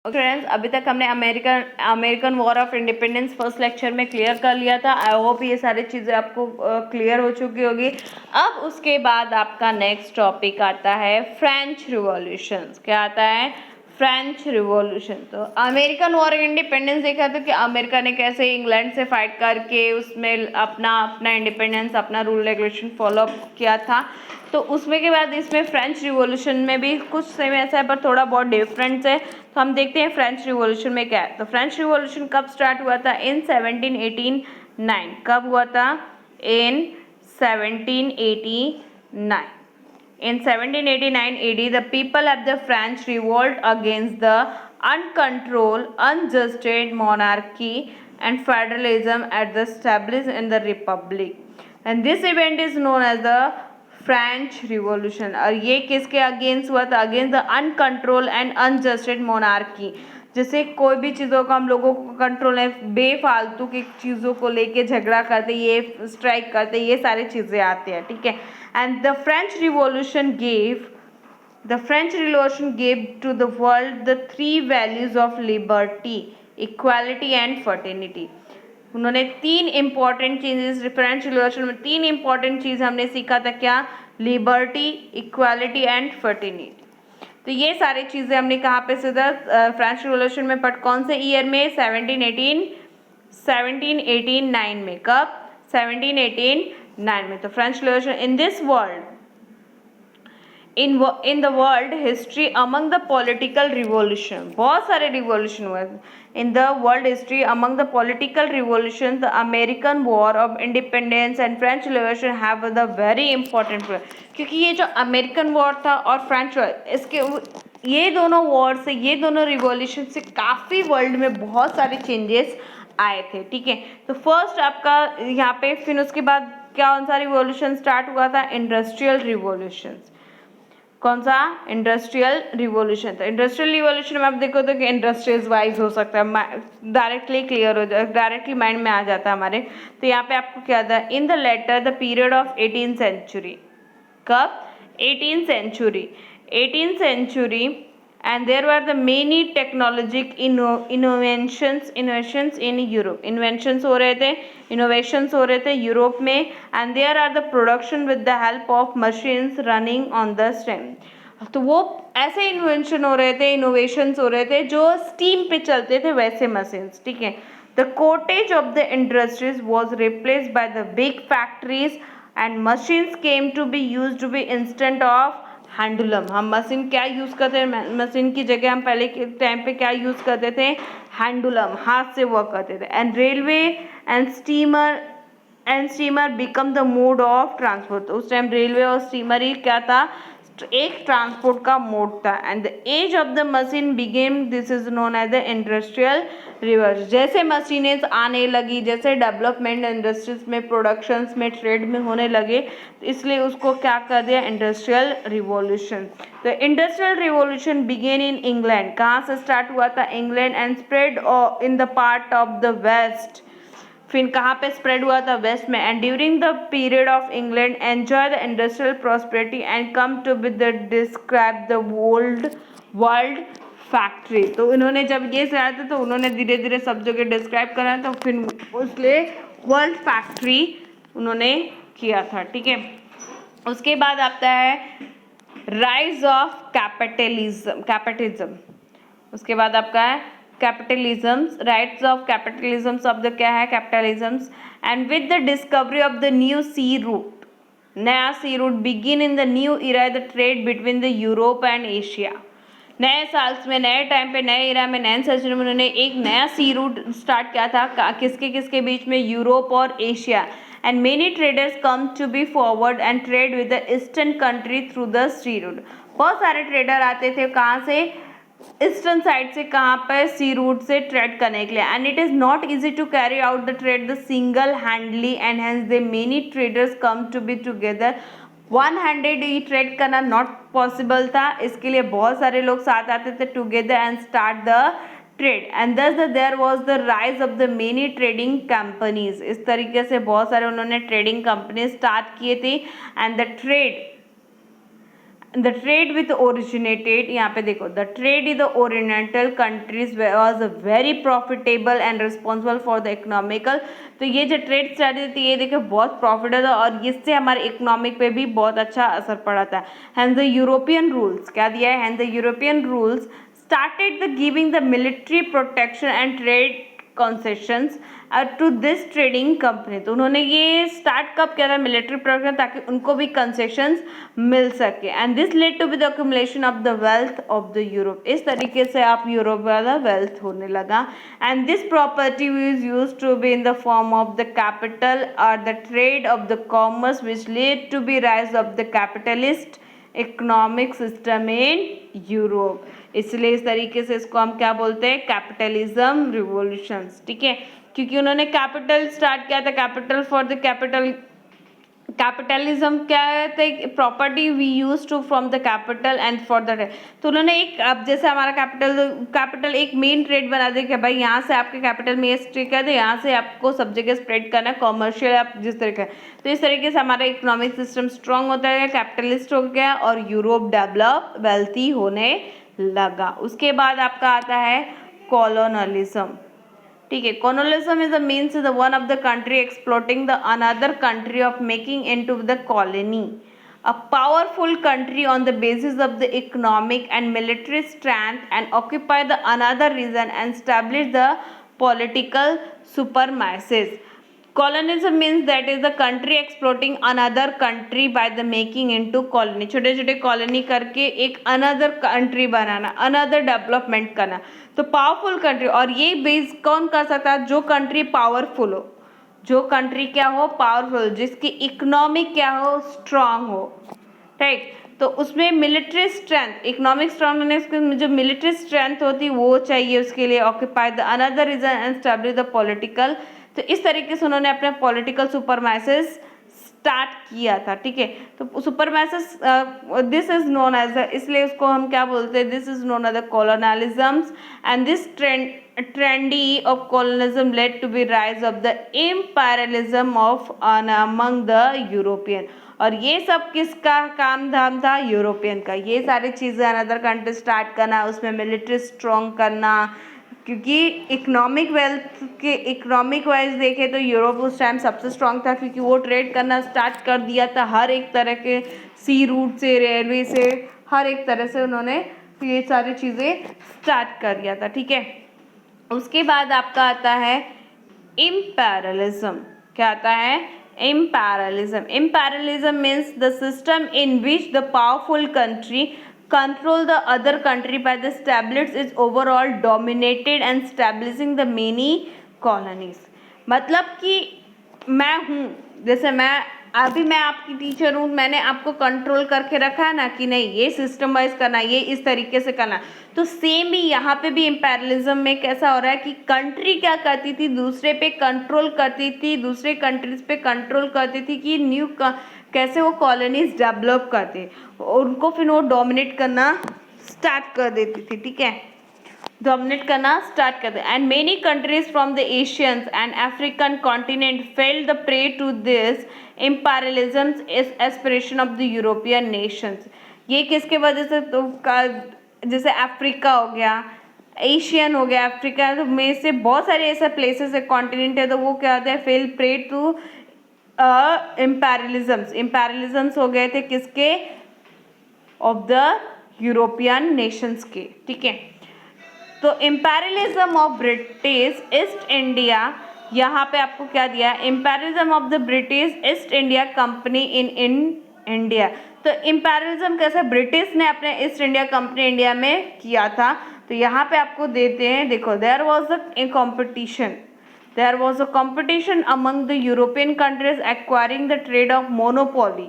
Friends, अभी तक हमने American war of independence first lecture में क्लियर कर लिया था। आई होप ये सारी चीज़ें आपको क्लियर हो चुकी होगी। अब उसके बाद आपका नेक्स्ट टॉपिक आता है फ्रेंच रिवॉल्यूशन। क्या आता है? French revolution. तो अमेरिकन वॉर ऑफ इंडिपेंडेंस देखा तो कि अमेरिका ने कैसे इंग्लैंड से फाइट करके उसमें अपना इंडिपेंडेंस, अपना रूल रेगुलेशन फॉलो किया था। तो उसमें के बाद इसमें फ्रेंच रिवॉल्यूशन में भी कुछ सेम ऐसा है पर थोड़ा बहुत डिफरेंस है। तो हम देखते हैं फ्रेंच रिवॉल्यूशन में क्या है। तो फ्रेंच रिवॉल्यूशन कब स्टार्ट हुआ था? इन 1789। कब हुआ था? इन 1789। In 1789 AD, the people of the French revolt against the uncontrolled, unjusted monarchy and federalism at the established in the republic. And this event is known as the French revolution. और ये किसके against हुआ था? Against the uncontrol and unjusted monarchy. जैसे कोई भी चीज़ों का हम लोगों को कंट्रोल है, बेफालतू की चीज़ों को लेके झगड़ा करते, ये स्ट्राइक करते, ये सारी चीज़ें आती हैं, ठीक है। And the French revolution gave to the world the 3 values of liberty, equality and fraternity. उन्होंने 3 इंपॉर्टेंट चीजेस, फ्रेंच रिवॉल्यूशन में 3 इंपॉर्टेंट चीज हमने सीखा था। क्या? Liberty, equality and fraternity. तो ये सारी चीजें हमने कहाँ पे सीखा? फ्रेंच रिवॉल्यूशन में। बट कौन से ईयर में? 1789 में। कब? 1789 में। तो French revolution in this world in the world history among the political revolution, बहुत सारे रिवॉल्यूशन हुए। in the world history among the political revolution, the American war of independence and French revolution have the very important role। क्योंकि ये जो American war था और French war, इसके ये दोनों वॉर से, ये दोनों रिवॉल्यूशन से काफ़ी वर्ल्ड में बहुत सारे चेंजेस आए थे, ठीक है। तो फर्स्ट आपका यहाँ पे, फिर उसके बाद कौन सा रिवॉल्यूशन स्टार्ट हुआ था? Industrial revolution. कौन सा? Industrial revolution. तो इंडस्ट्रियल रिवॉल्यूशन में आप देखो तो कि इंडस्ट्रीज वाइज हो सकता है, डायरेक्टली क्लियर हो जाए, डायरेक्टली माइंड में आ जाता है हमारे। तो यहाँ पे आपको क्या था? In the later the period of 18th century. कब? 18th century. 18th century and there were the many technological innovations in Europe। inventions हो रहे थे, innovations हो रहे थे यूरोप में। and there are the production with the help of machines running on the steam। तो वो ऐसे इन्वेंशन हो रहे थे, इनोवेशंस हो रहे थे जो स्टीम पे चलते थे, वैसे मशीन्स, ठीक है। The cottage of the industries was replaced by the big factories and machines came to be use to be instead of handloom. हम मशीन क्या यूज़ करते हैं? मशीन की जगह हम पहले के टाइम पे क्या यूज़ करते थे? हैंडलूम, हाथ से वर्क करते थे। And railway and steamer become the mode of transport. तो उस टाइम रेलवे और स्टीमर ही क्या था? एक ट्रांसपोर्ट का मोड था। And the age of the machine began, this is known as the industrial reverse. जैसे मशीनें आने लगी, जैसे डेवलपमेंट इंडस्ट्रीज में, प्रोडक्शंस में, ट्रेड में होने लगे, तो इसलिए उसको क्या कर दिया? Industrial revolution. तो industrial revolution began in England. कहाँ से स्टार्ट हुआ था? England. And spread in the part of the west. फिर कहाँ पे स्प्रेड हुआ था? वेस्ट में। And during the period of England enjoy the industrial prosperity and come to with the describe the world factory. तो इन्होंने जब ये आया था तो उन्होंने धीरे धीरे सब जगह डिस्क्राइब करा, तो फिर उसलिए वर्ल्ड फैक्ट्री उन्होंने किया था, ठीक है। उसके बाद आता है राइज ऑफ कैपिटलिज्म। उसके बाद आपका है कैपिटलिज्म्स, राइट्स ऑफ कैपिटलिज्म शब्द क्या है? Capitalisms. And with the discovery of the new sea route, नया sea route begin in the new era the trade between the Europe and Asia. नए साल में, नए टाइम पे, नए इरा में, नए सेंचुरी में उन्होंने एक नया सी रूट स्टार्ट किया था। किसके किसके बीच में? यूरोप और Asia. And many traders come to be forward and trade with the eastern country through the sea route. बहुत सारे ट्रेडर आते थे, कहाँ से? ईस्टर्न साइड से। कहाँ पर? सी रूट से ट्रेड करने के लिए। And it is not easy to carry out the trade the single handly and hence they many traders come to be together. One handed ही ट्रेड करना नॉट पॉसिबल था, इसके लिए बहुत सारे लोग साथ आते थे together and start the trade. And thus there was the rise of the many trading companies. इस तरीके से बहुत सारे उन्होंने ट्रेडिंग कंपनी स्टार्ट किए थे। And the trade the trade with originated, यहाँ पे देखो, the trade with oriental countries was very profitable and responsible for the economical. तो ये जो ट्रेड स्ट्रेटजी थी ये देखो बहुत प्रॉफिटेबल था और इससे हमारे इकोनॉमिक पे भी बहुत अच्छा असर पड़ा था। एंड द यूरोपियन रूल्स क्या दिया है, and the European rules started the giving the military protection and trade concessions to this trading company। तो उन्होंने ये स्टार्ट कब किया था, मिलिट्री प्रोटेक्शन, ताकि उनको भी कंसेशंस मिल सके। And this led to be the accumulation of the wealth of the Europe, इस तरीके से आप यूरोप वाला वेल्थ होने लगा। And this property is use to be in the form of the capital or the trade of the commerce which led to be rise of the capitalist economic system in Europe. इसलिए इस तरीके से इसको हम क्या बोलते हैं, capitalism revolutions, ठीक है, क्योंकि उन्होंने कैपिटल स्टार्ट किया था, capital for the capital, capitalism क्या है, property we use to from the capital and for the trade. तो उन्होंने एक, अब जैसे हमारा कैपिटल एक मेन ट्रेड बना दे कि भाई यहाँ से आपके कैपिटल में ये स्ट्रिक है तो यहाँ से आपको सब जगह स्प्रेड करना है, कॉमर्शियल आप जिस तरीके, तो इस तरीके से हमारा इकोनॉमिक सिस्टम स्ट्रांग होता है, कैपिटलिस्ट हो गया और यूरोप डेवलप वेल्थी होने लगा। उसके बाद आपका आता है कॉलोनलिज्म, ठीक है। Colonialism is the means the one of the country exploiting the another country of making into the colony a powerful country on the basis of the economic and military strength and occupy the another region and establish the political supremacy। Colonialism means that is the country exploiting another country by the making into colony, छोटे छोटे colony करके एक another country बनाना, another development करना। तो powerful country, और ये base कौन कर सकता है, जो कंट्री पावरफुल हो, जो कंट्री क्या हो, पावरफुल, जिसकी इकोनॉमिक क्या हो, स्ट्रांग हो, राइट। तो उसमें मिलिट्री स्ट्रेंथ, इकोनॉमिक स्ट्रांग, जो मिलिट्री स्ट्रेंथ होती वो चाहिए उसके लिए, occupy the another region and establish the political. तो इस तरीके से उन्होंने अपना पॉलिटिकल सुपरमाइसिस स्टार्ट किया था, ठीक है। तो सुपरमाइसिस दिस इज नोन एज, इसलिए उसको हम क्या बोलते हैं, this is known as the colonialisms. And this trendy of colonialism led to be rise of the imperialism of among the European। और ये सब किसका काम धाम था, यूरोपियन का। ये सारी चीज़ें अनदर कंट्री स्टार्ट करना, उसमें मिलिट्री स्ट्रॉन्ग करना, क्योंकि इकोनॉमिक वेल्थ के इकोनॉमिक वाइज देखे तो यूरोप उस टाइम सबसे स्ट्रॉन्ग था, क्योंकि वो ट्रेड करना स्टार्ट कर दिया था, हर एक तरह के सी रूट से, रेलवे से, हर एक तरह से उन्होंने ये सारी चीज़ें स्टार्ट कर दिया था, ठीक है। उसके बाद आपका आता है इम्पेरियलिज्म। क्या आता है, imperialism. Imperialism means the system in which the powerful country control the other country by the establish is overall dominated and establishing the many colonies। मतलब कि मैं हूँ, जैसे मैं आपकी टीचर हूँ, मैंने आपको कंट्रोल करके रखा है ना कि नहीं ये सिस्टम वाइज करना, ये इस तरीके से करना। तो सेम ही यहाँ पे भी इम्पेरियलिज्म में कैसा हो रहा है कि कंट्री क्या करती थी, दूसरे पे कंट्रोल करती थी, दूसरे कंट्रीज पे कंट्रोल करती थी कि न्यू कैसे वो कॉलोनीज डेवलप करते, उनको फिर वो डोमिनेट करना स्टार्ट कर देती थी, ठीक है, डोमिनेट करना स्टार्ट कर दे। And many countries from the Asians and African continent fell the prey to this imperialism aspiration of the European nations. ये किसके वजह से, तो जैसे अफ्रीका हो गया, एशियन हो गया, अफ्रीका में से बहुत सारे ऐसे प्लेसेस है, कॉन्टिनेंट है, तो वो क्या होता है, फेल प्रे टू इम्पेरियलिज्म्स हो गए थे किसके, ऑफ द यूरोपियन नेशंस के, ठीक है। तो imperialism of British East India, यहाँ पे आपको क्या दिया, imperialism of the British East India company in India. तो इम्पेरियलिज्म कैसे ब्रिटिश ने अपने ईस्ट इंडिया कंपनी इंडिया में किया था, तो यहाँ पे आपको देते हैं, देखो, there was a competition, there was a competition among the European countries acquiring the trade of monopoly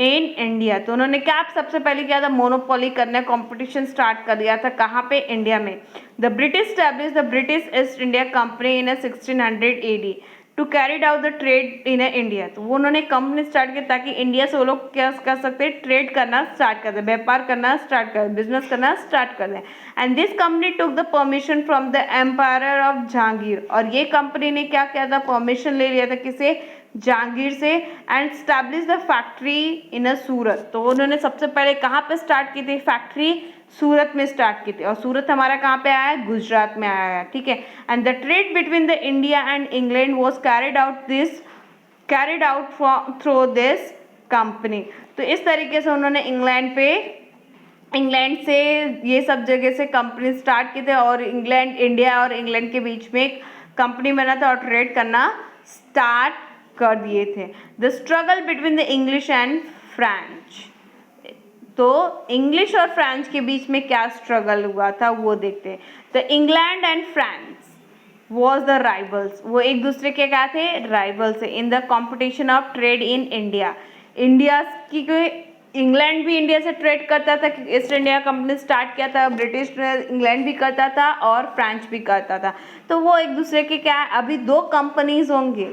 in India। तो उन्होंने क्या सबसे पहले किया था, मोनोपोली करने कंपटीशन स्टार्ट कर दिया था, कहाँ पे, इंडिया में। The British establish the British East India company in 1600 AD to carried out the trade in India. तो वो उन्होंने कंपनी स्टार्ट की ताकि इंडिया से वो लोग क्या कर सकते हैं, ट्रेड करना स्टार्ट कर दें, व्यापार करना स्टार्ट कर, बिजनेस करना स्टार्ट कर दें। And this company took the permission from the empire of Jahangir. और ये कंपनी ने क्या किया था, परमिशन ले लिया था किसे, जहांगीर से and establish the factory in a Surat. तो उन्होंने सबसे पहले कहाँ पे स्टार्ट की थी फैक्ट्री? सूरत में स्टार्ट की थी, और सूरत हमारा कहाँ पे आया है? गुजरात में आया है, ठीक है। And the trade between the India and England was carried out through this company. तो इस तरीके से उन्होंने इंग्लैंड से ये सब जगह से कंपनी स्टार्ट की थे, और इंडिया और इंग्लैंड के बीच में एक कंपनी बना था और ट्रेड करना स्टार्ट कर दिए थे। The struggle between the English and French. तो इंग्लिश और फ्रेंच के बीच में क्या स्ट्रगल हुआ था वो देखते हैं। The England and France was the rivals, वो एक दूसरे के क्या थे? राइवल्स है। In the competition of trade in India, India की कोई इंग्लैंड भी इंडिया से ट्रेड करता था, ईस्ट इंडिया कंपनी स्टार्ट किया था, ब्रिटिश इंग्लैंड भी करता था और फ्रांस भी करता था। तो वो एक दूसरे के क्या है, अभी दो कंपनीज होंगे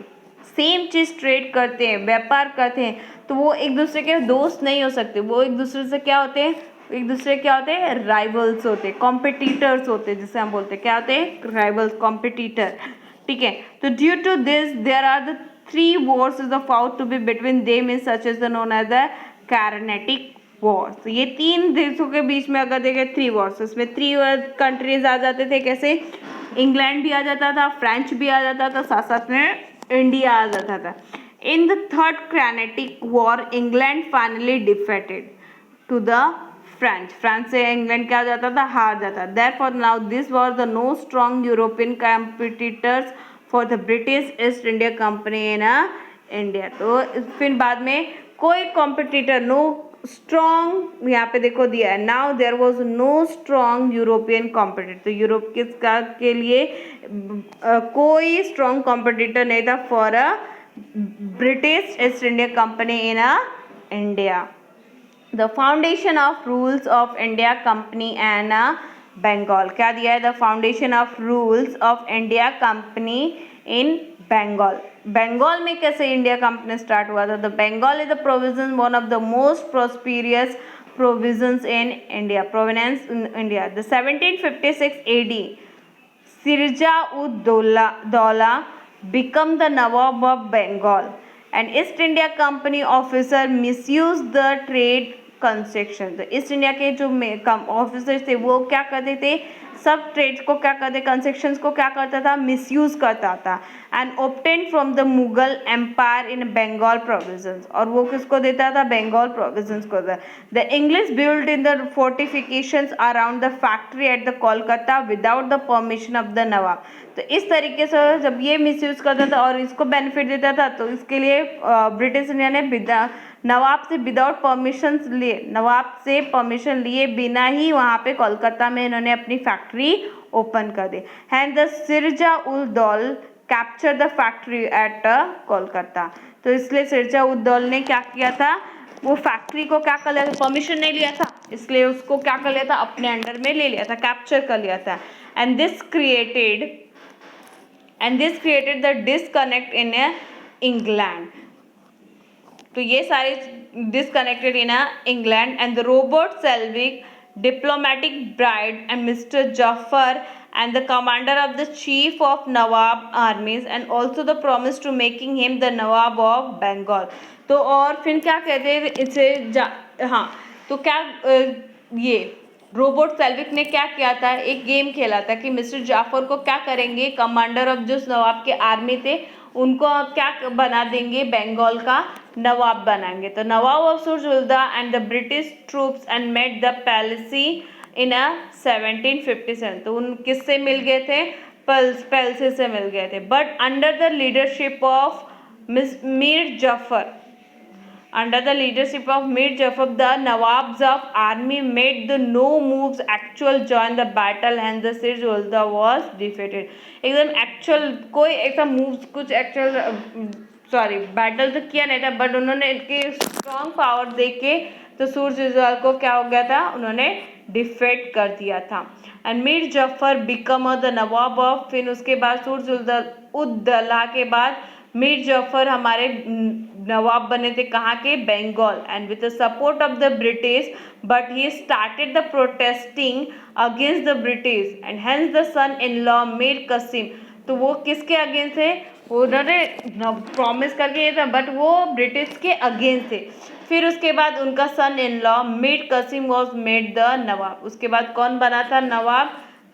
सेम चीज़ ट्रेड करते हैं, व्यापार करते हैं, तो वो एक दूसरे के दोस्त नहीं हो सकते, वो एक दूसरे से क्या होते हैं? एक दूसरे क्या होते हैं? राइवल्स होते हैं, कॉम्पिटिटर्स होते हैं, जिसे हम बोलते हैं क्या होते हैं? राइवल्स, कॉम्पिटिटर, ठीक है। तो due to this there are the three wars is the fought to be between them is such is the known as the Carnatic wars. तो ये तीन देशों के बीच में अगर देखें थ्री वॉर्स, इसमें थ्री कंट्रीज आ जाते थे, कैसे? इंग्लैंड भी आ जाता था, फ्रेंच भी आ जाता था, साथ साथ में इंडिया आ जाता था। In the third Carnatic war England finally defeated to the France से इंग्लैंड क्या हो जाता था? हार जाता। Therefore now this was the no strong European competitors for the British East India company in India. तो फिर बाद में कोई कॉम्पिटिटर, नो स्ट्रॉन्ग, यहाँ पे देखो दिया है, now there was no strong European competitor. तो यूरोप के लिए कोई स्ट्रॉन्ग कॉम्पिटिटर नहीं था for a British East India company in India. The foundation of rules of India company and Bengal, क्या दिया है? The foundation of rules of India company in Bengal. बंगाल में कैसे इंडिया कंपनी स्टार्ट हुआ था? The Bengal is the provision one of the most prosperous provisions in India, province in India. The 1756 AD, Sirja ud Dowla became the Nawab of Bengal. An East India Company officer misused the trade construction. तो east India के जो officers थे वो क्या करते थे? सब trades को क्या करते, कंस्ट्रक्शंस को क्या करता था? मिसयूज करता था। And obtain from the Mughal empire in Bengal provisions, और वो किसको देता था? बंगाल प्रोविजंस को। The English build in the fortifications around the factory at the Kolkata without the permission of the nawab. तो इस तरीके से जब ये मिसयूज करता था और इसको बेनिफिट देता था, तो इसके लिए ब्रिटिश इंडिया ने नवाब से विदाउट नवाब से परमिशन लिए बिना ही वहाँ पे कोलकाता में इन्होंने अपनी फैक्ट्री ओपन कर दी। हैंड द सिरजा उल दौल capture the factory eight Kolkata. तो इसलिए सिरजा उल दौल ने क्या किया था? वो फैक्ट्री को क्या कर लिया था? परमिशन नहीं लिया था, इसलिए उसको क्या कर लिया था? अपने अंडर में ले लिया था, कैप्चर कर लिया था। And this created the disconnect in England. तो ये सारे disconnected in England. And the Robert सेल्विक diplomatic bride and Mr. Jafar and the commander of the chief of Nawab armies and also the promise to making him the Nawab of Bengal। तो और फिर क्या कहते हैं इसे हाँ, तो क्या ये रॉबर्ट सेल्विक ने क्या किया था? एक गेम खेला था कि मिस्टर जाफर को क्या करेंगे, कमांडर ऑफ जो नवाब के आर्मी थे उनको क्या बना देंगे? बंगाल का नवाब बनाएंगे। तो nawab of Surajulda and the British troops and met the Plassey in 1757। तो उन किससे मिल गए थे? पैलेसी से मिल गए थे। But under the leadership of Mir Zafar, under the leadership of Mir Jafar, the Nawabs of army made the no moves actual join the battle and the Sirjulda was defeated। एकदम actual कोई ऐसा मूव्स कुछ एक्चुअल बैटल तो किया नहीं था, but उन्होंने इनके स्ट्रॉन्ग पावर देख के तो सूरजल को क्या हो गया था? उन्होंने डिफेट कर दिया था। And Mir Zafar become the nawab of, फिर उसके बाद सूरजउद्दौला के बाद मीर जफर हमारे नवाब बने थे कहाँ के? Bengal. And with the support of the British, but he started the protesting against the British and hence the son in law Mir Qasim. तो वो किसके अगेंस्ट है? उन्होंने प्रॉमिस करके ये था, बट वो ब्रिटिश के अगेंस्ट थे। फिर उसके बाद उनका son in law Mir Kasim was made the nawab. उसके बाद कौन बना था नवाब?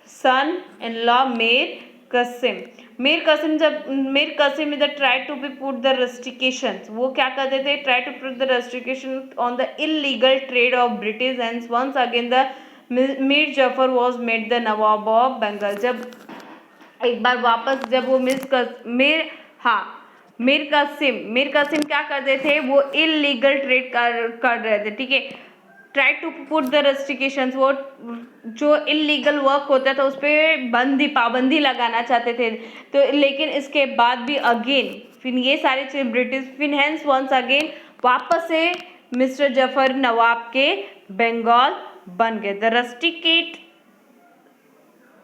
Son in law Mir Kasim. Mir Kasim, जब मीर कासिम इधर try to be put the restriction, वो क्या करते थे? Try to put the restriction on the illegal trade of British and once again the Mir Jafar was made the nawab of Bengal. जब एक बार वापस जब वो मीर कासिम क्या करते थे? वो इलीगल ट्रेड कर रहे थे, ठीक है। Try to put the restrictions, वो जो इलीगल वर्क होता था उस पर पाबंदी लगाना चाहते थे। तो लेकिन इसके बाद भी अगेन फिर ये सारी चीज ब्रिटिश फिर हैंस वंस अगेन वापस से मिस्टर जफर नवाब के बंगाल बन गए। The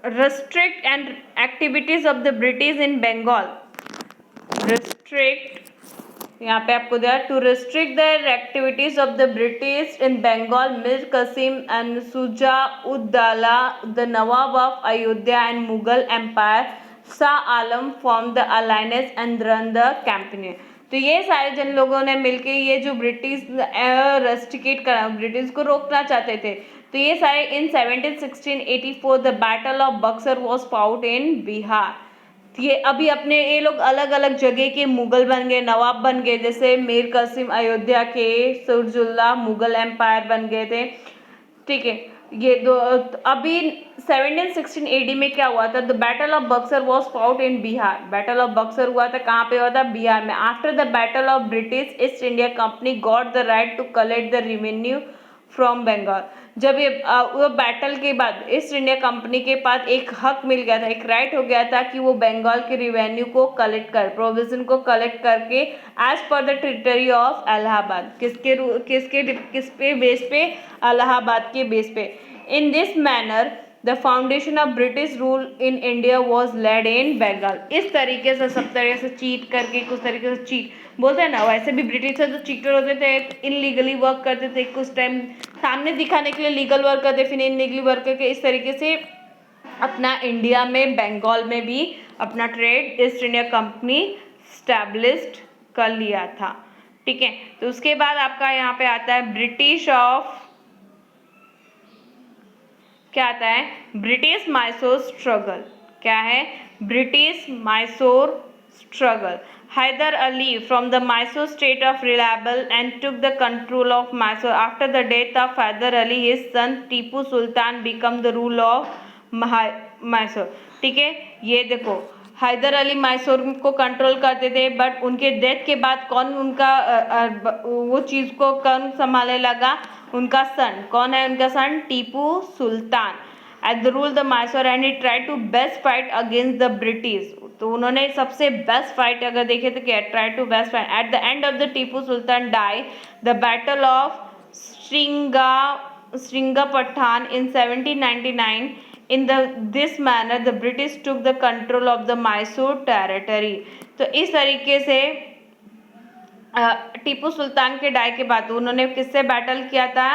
restrict and activities of the British in Bengal. Restrict, यहाँ पे आपको दिया to restrict the activities of the British in Bengal. Mir Qasim and Suja Uddala, the Nawab of Ayodhya and Mughal Empire, Shah Alam formed the alliance and run the campaign. तो ये सारे जन लोगों ने मिलके ये जो ब्रिटिश रेस्ट्रिकेट करा, ब्रिटिश को रोकना चाहते थे। तो ये सारे in 1684 the battle of Buxar was fought in Bihar. ये अभी अपने ये लोग अलग अलग जगह के मुगल बन गए, नवाब बन गए, जैसे मीर कासिम अयोध्या के, सिराजुद्दौला मुगल एम्पायर बन गए थे, ठीक है। ये दो अभी 1716 एडी में क्या हुआ था? The battle of Buxar was fought in Bihar. Battle of Buxar हुआ था कहाँ पे हुआ था? बिहार में। After the battle of British East India company got the right to collect the revenue from Bengal. जब ये वो बैटल के बाद ईस्ट इंडिया कंपनी के पास एक हक मिल गया था, एक राइट हो गया था कि वो बंगाल के रिवेन्यू को कलेक्ट कर, प्रोविजन को कलेक्ट करके as per the territory of Allahabad. किस पे बेस पे? इलाहाबाद के बेस पे। In this manner the foundation of British rule in India was laid in Bengal. इस तरीके से सब तरह से चीट करके, कुछ तरीके से चीट बोलते हैं ना, वैसे भी ब्रिटिश जो चीटर होते थे, इनलीगली वर्क करते थे, कुछ टाइम सामने दिखाने के लिए लीगल वर्क करते, फिर इनलीगली वर्क करके इस तरीके से अपना इंडिया में बंगाल में भी अपना trade east India company established कर लिया था, ठीक है। तो उसके बाद आपका यहाँ पे आता है ब्रिटिश ऑफ, क्या आता है? British Mysore struggle. क्या है? British Mysore struggle. Hyder Ali from the Mysore state of reliable and took the control of Mysore. After the death of Hyder Ali, his son Tipu Sultan became the ruler of Mysore. ठीक है, ये देखो हैदर अली मैसूर को control करते थे, but उनके death के बाद कौन उनका वो चीज़ को कौन संभालने लगा? उनका सन। कौन है उनका son? Tipu Sultan at the rule the Mysore and he try to best fight against the British. तो उन्होंने सबसे बेस्ट फाइट अगर देखे तो क्या? Try to best fight. At the end of the Tipu Sultan die the battle of Srirangapatna in 1799। In this manner the British took the control of the Mysore territory. तो इस तरीके से टीपू सुल्तान के डाई के बाद उन्होंने किससे बैटल किया था?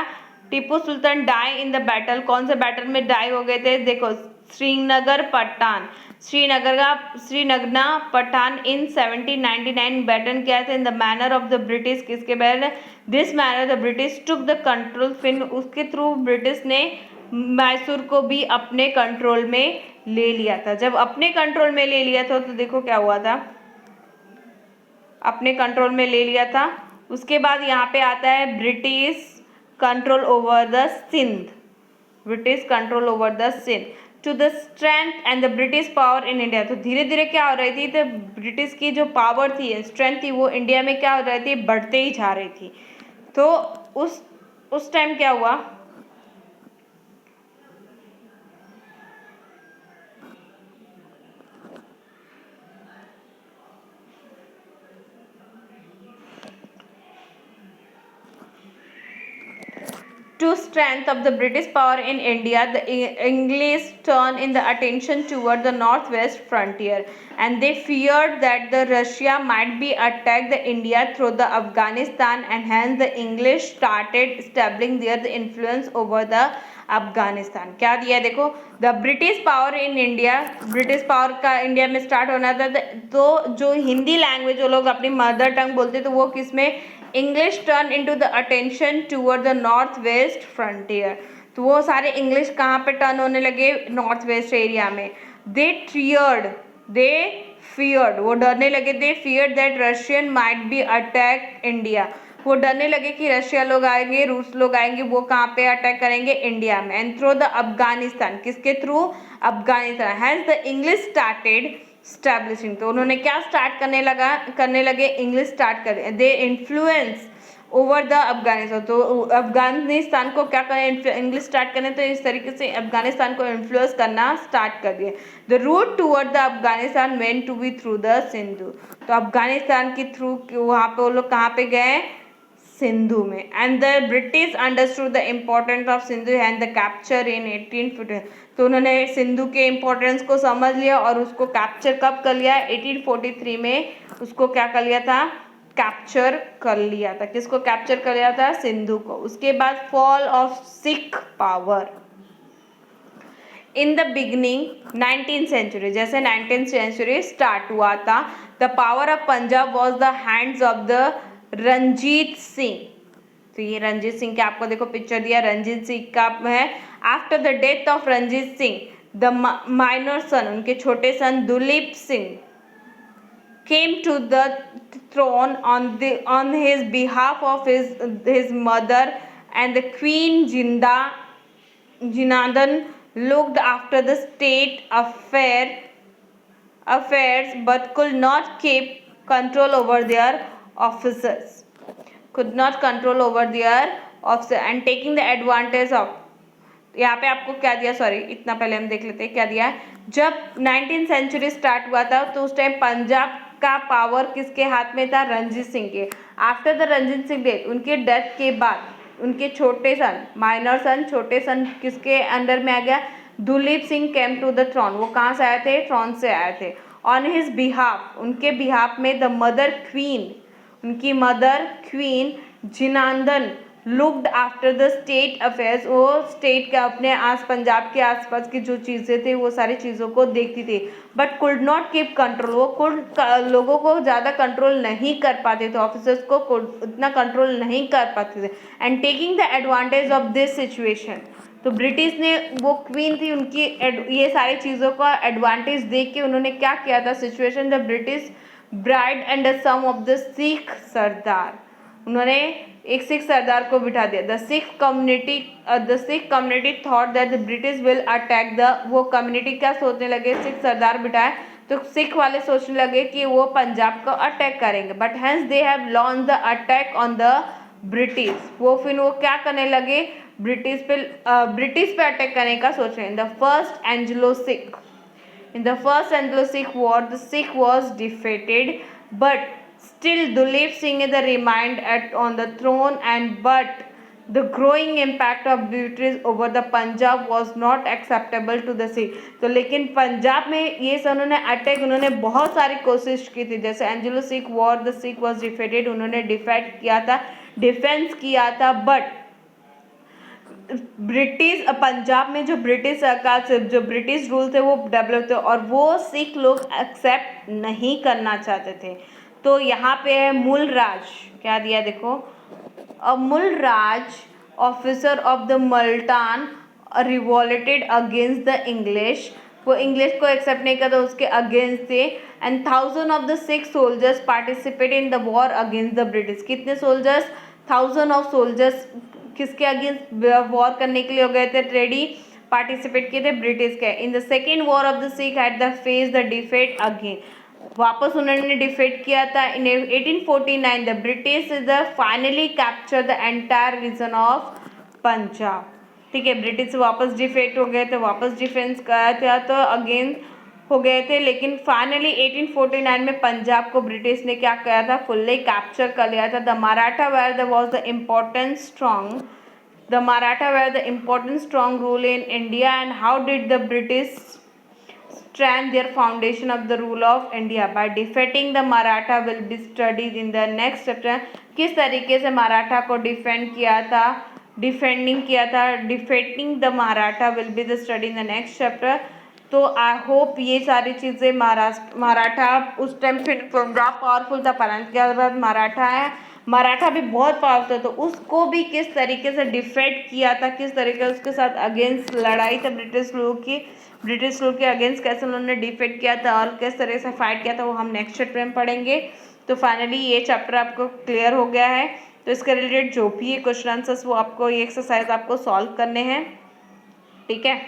Tipu Sultan die in the battle. कौन से बैटल में डाई हो गए थे? देखो श्रीरंगपट्टन, श्रीरंगना पठान इन 1799 बैटल किया था। In the manner of the British, किसके battle? This manner the British took the control. फिर उसके थ्रू ब्रिटिश ने मैसूर को भी अपने कंट्रोल में ले लिया था। जब अपने कंट्रोल में ले लिया था तो देखो क्या हुआ था, अपने कंट्रोल में ले लिया था। उसके बाद यहाँ पे आता है British control over the Sindh. British control over the Sindh to the strength and the British power in India. तो धीरे धीरे क्या हो रही थी? तो ब्रिटिश की जो पावर थी, स्ट्रेंथ थी, वो इंडिया में क्या हो रही थी? बढ़ते ही जा रही थी। तो उस टाइम क्या हुआ? To strength of the British power in India, the English turned in the attention toward the northwest frontier, and they feared that the Russia might be attacked the India through the Afghanistan, and hence the English started establishing their influence over the Afghanistan. क्या दिया देखो, the British power in India, British power का India में start होना था, तो जो Hindi language वो लोग अपनी मदर टंग बोलते तो वो किसमें, English turn into the attention toward the north west frontier. तो वो सारे इंग्लिश कहाँ पे टर्न होने लगे, नॉर्थ वेस्ट एरिया में। दे ट्रियर्ड, दे फियर्ड, वो डरने लगे, they feared that Russian might be attack India, वो डरने लगे कि रशिया लोग आएंगे, रूस लोग आएंगे, वो कहाँ पे अटैक करेंगे, इंडिया में। एंड थ्रू द अफगानिस्तान, किसके through, Afghanistan. Has the English started establishing, तो उन्होंने क्या स्टार्ट करने लगे, इंग्लिश स्टार्ट कर, they influence over the Afghanistan, तो अफगानिस्तान को क्या करें, इंग्लिश स्टार्ट करें, तो इस तरीके से अफगानिस्तान को इन्फ्लुएंस करना स्टार्ट कर दिए। The route toward the Afghanistan went to be through the Sindhu, तो अफगानिस्तान के थ्रू वहाँ पे वो लोग कहाँ पे गए, सिंधु में। And the British understood the importance of Sindhu and the capture in 1840, तो उन्होंने सिंधु के इम्पोर्टेंस को समझ लिया और उसको कैप्चर कब कर लिया, 1843 में उसको क्या कर लिया था, कैप्चर कर लिया था। किसको कैप्चर कर लिया था, सिंधु को। उसके बाद fall of Sikh power in the beginning 19th century, जैसे 19th सेंचुरी स्टार्ट हुआ था, the power of Punjab was the hands of the Ranjit Singh, तो ये रंजीत सिंह के आपको देखो पिक्चर दिया, रंजीत सिंह का है। After the death of Ranjit Singh the minor son, उनके छोटे सन Duleep Singh came to the throne on his behalf of his mother, and the queen Jinandan looked after the state affairs but could not keep control over their officers, and taking the advantage of, यहाँ पे आपको क्या दिया, sorry इतना पहले हम देख लेते हैं क्या दिया। जब 19th सेंचुरी स्टार्ट हुआ था तो उस टाइम पंजाब का पावर किसके हाथ में था, रंजीत सिंह के। After the Ranjit Singh death, उनके डेथ के बाद उनके छोटे सन, माइनर सन, छोटे सन किसके अंडर में आ गया, Duleep Singh came to the throne, वो कहाँ से आए थे, थ्रोन से आए थे। ऑन हिज बिहाफ, उनके बिहाफ में द मदर क्वीन, उनकी mother queen Jinandan looked after the state affairs, वो स्टेट का अपने पंजाब के आसपास की जो चीज़ें थे वो सारी चीज़ों को देखती थी, but could not keep control, वो लोगों को ज़्यादा कंट्रोल नहीं कर पाते थे, ऑफिसर्स को इतना कंट्रोल नहीं कर पाते थे। And taking the advantage of this situation, तो ब्रिटिश ने, वो क्वीन थी उनकी, ये सारी चीज़ों का एडवांटेज देख के उन्होंने क्या किया था, situation the British bride and some of the Sikh sardar, उन्होंने एक सिख सरदार को बिठा दिया। The Sikh community thought that the British will attack the, वो कम्युनिटी क्या सोचने लगे, सिख सरदार बिठाए तो सिख वाले सोचने लगे कि वो पंजाब को अटैक करेंगे, but hence they have launch the attack on the British, वो फिर वो क्या करने लगे, ब्रिटिश पे अटैक करने का सोच रहे हैं। The first Anglo Sikh, in the first Anglo-Sikh war the Sikh was defeated, but still Duleep Singh is remained on the throne, and but the growing impact of British over the Punjab was not acceptable to the Sikh, तो लेकिन पंजाब में ये उन्होंने attack, उन्होंने बहुत सारी कोशिश की थी, जैसे Anglo Sikh war the Sikh was defeated, उन्होंने डिफेंड किया था, डिफेंस किया था, बट ब्रिटिश पंजाब में जो ब्रिटिश सरकार से जो ब्रिटिश रूल थे वो डेवलप थे और वो सिख लोग एक्सेप्ट नहीं करना चाहते थे। तो यहाँ पे है मूलराज, क्या दिया देखो, a Mulraj officer of the Multan revolted against the English, वो इंग्लिश को एक्सेप्ट नहीं करता, उसके अगेंस्ट थे। And 1000 of the Sikh soldiers participate in the war against the British, कितने सोल्जर्स, 1000 ऑफ सोल्जर्स किसके अगेंस्ट वॉर करने के लिए हो गए थे, रेडी, पार्टिसिपेट किए थे ब्रिटिश के। In the second war of the Sikh had the face the defeat again, वापस उन्होंने डिफेट किया था। इन 1849 the British is the finally capture the entire reason of Punjab, ठीक है, ब्रिटिश वापस डिफेट हो गए थे, वापस डिफेंस करा था तो अगेन हो गए थे, लेकिन फाइनली 1849 में पंजाब को ब्रिटिश ने क्या किया था, फुल्ली कैप्चर कर लिया था। The Maratha were the was the important strong rule in India, and how did the British strengthen their foundation of the rule of India by defeating the Maratha will be studied in the next chapter। किस तरीके से मराठा को defend किया था defending किया था, defeating the Maratha will be the study in the next chapter. तो I hope ये सारी चीज़ें मराठा उस टाइम फिर पंजाब पावरफुल था, परंतु के बाद मराठा है, मराठा भी बहुत पावरफुल था, तो उसको भी किस तरीके से डिफेट किया था, किस तरीके से उसके साथ अगेंस्ट लड़ाई था ब्रिटिश लोग के अगेंस्ट कैसे उन्होंने डिफेट किया था और किस तरह से फाइट किया था, वो हम नेक्स्ट चैप्टर में पढ़ेंगे। तो फाइनली ये चैप्टर आपको क्लियर हो गया है। तो इसके रिलेटेड जो भी क्वेश्चन आंसर्स वो आपको ये एक्सरसाइज आपको सॉल्व करने हैं, ठीक है।